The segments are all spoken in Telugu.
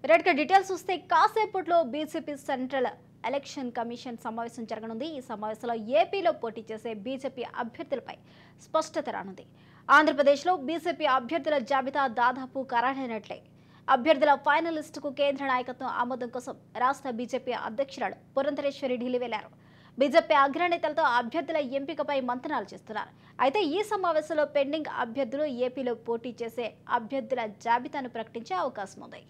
రెడ్గా డీటెయిల్స్ వస్తే కాసేపట్లో బీజేపీ సెంట్రల్ ఎలక్షన్ కమిషన్ సమావేశం జరగనుంది. ఈ సమావేశంలో ఏపీలో పోటీ చేసే బీజేపీ అభ్యర్థులపై స్పష్టత రానుంది. ఆంధ్రప్రదేశ్లో బీజేపీ అభ్యర్థుల జాబితా దాదాపు ఖరారైనట్లే. అభ్యర్థుల ఫైనల్ లిస్టుకు కేంద్ర నాయకత్వం ఆమోదం కోసం రాష్ట్ర బీజేపీ అధ్యక్షురాలు పురంధరేశ్వరి ఢిల్లీ వెళ్లారు. బీజేపీ అగ్రనేతలతో అభ్యర్థుల ఎంపికపై మంతనాలు చేస్తున్నారు. అయితే ఈ సమావేశంలో పెండింగ్ అభ్యర్థులు ఏపీలో పోటీ చేసే అభ్యర్థుల జాబితాను ప్రకటించే అవకాశం ఉంది.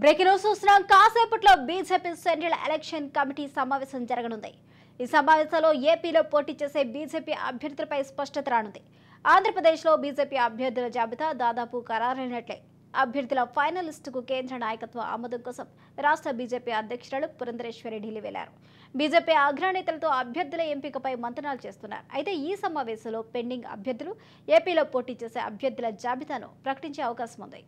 బ్రేకింగ్ న్యూస్ చూస్తున్నాం. కాసేపట్లో బీజేపీ సెంట్రల్ ఎలక్షన్ కమిటీ సమావేశం జరగనుంది. ఈ సమావేశంలో ఏపీలో పోటీ చేసే బీజేపీ అభ్యర్థులపై స్పష్టత రానుంది. ఆంధ్రప్రదేశ్లో బీజేపీ అభ్యర్థుల జాబితా దాదాపు ఖరారైనట్లే. అభ్యర్థుల ఫైనల్ లిస్టుకు కేంద్ర నాయకత్వ ఆమోదం కోసం రాష్ట్ర బీజేపీ అధ్యక్షురాలు పురంధరేశ్వరి ఢిల్లీ వెళ్లారు. బీజేపీ అగ్రనేతలతో అభ్యర్థుల ఎంపికపై మంతనాలు చేస్తున్నారు. అయితే ఈ సమావేశంలో పెండింగ్ అభ్యర్థులు ఏపీలో పోటీ చేసే అభ్యర్థుల జాబితాను ప్రకటించే అవకాశం ఉంది.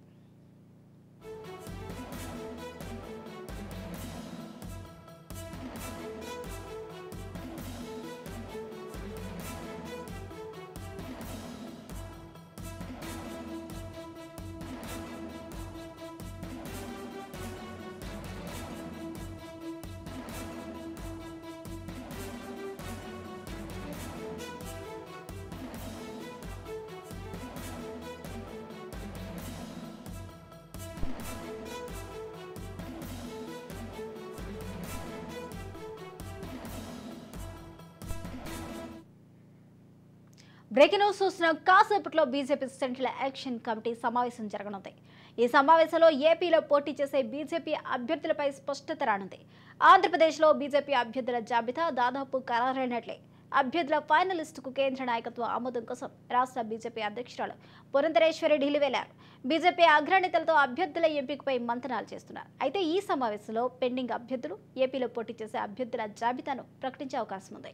బ్రేకింగ్ న్యూస్ చూస్తున్నాం. కాసేపట్లో బీజేపీ సెంట్రల్ ఎలక్షన్ కమిటీ సమావేశం జరగనుంది. ఈ సమావేశంలో ఏపీలో పోటీ చేసే బీజేపీ అభ్యర్థులపై స్పష్టత రానుంది. ఆంధ్రప్రదేశ్లో బీజేపీ అభ్యర్థుల జాబితా దాదాపు ఖరారైనట్లే. అభ్యర్థుల ఫైనల్ లిస్టుకు కేంద్ర నాయకత్వ ఆమోదం కోసం రాష్ట్ర బీజేపీ అధ్యక్షురాలు పురంధరేశ్వరి ఢిల్లీ వెళ్లారు. బీజేపీ అగ్రనేతలతో అభ్యర్థుల ఎంపికపై మంతనాలు చేస్తున్నారు. అయితే ఈ సమావేశంలో పెండింగ్ అభ్యర్థులు ఏపీలో పోటీ చేసే అభ్యర్థుల జాబితాను ప్రకటించే అవకాశం ఉంది.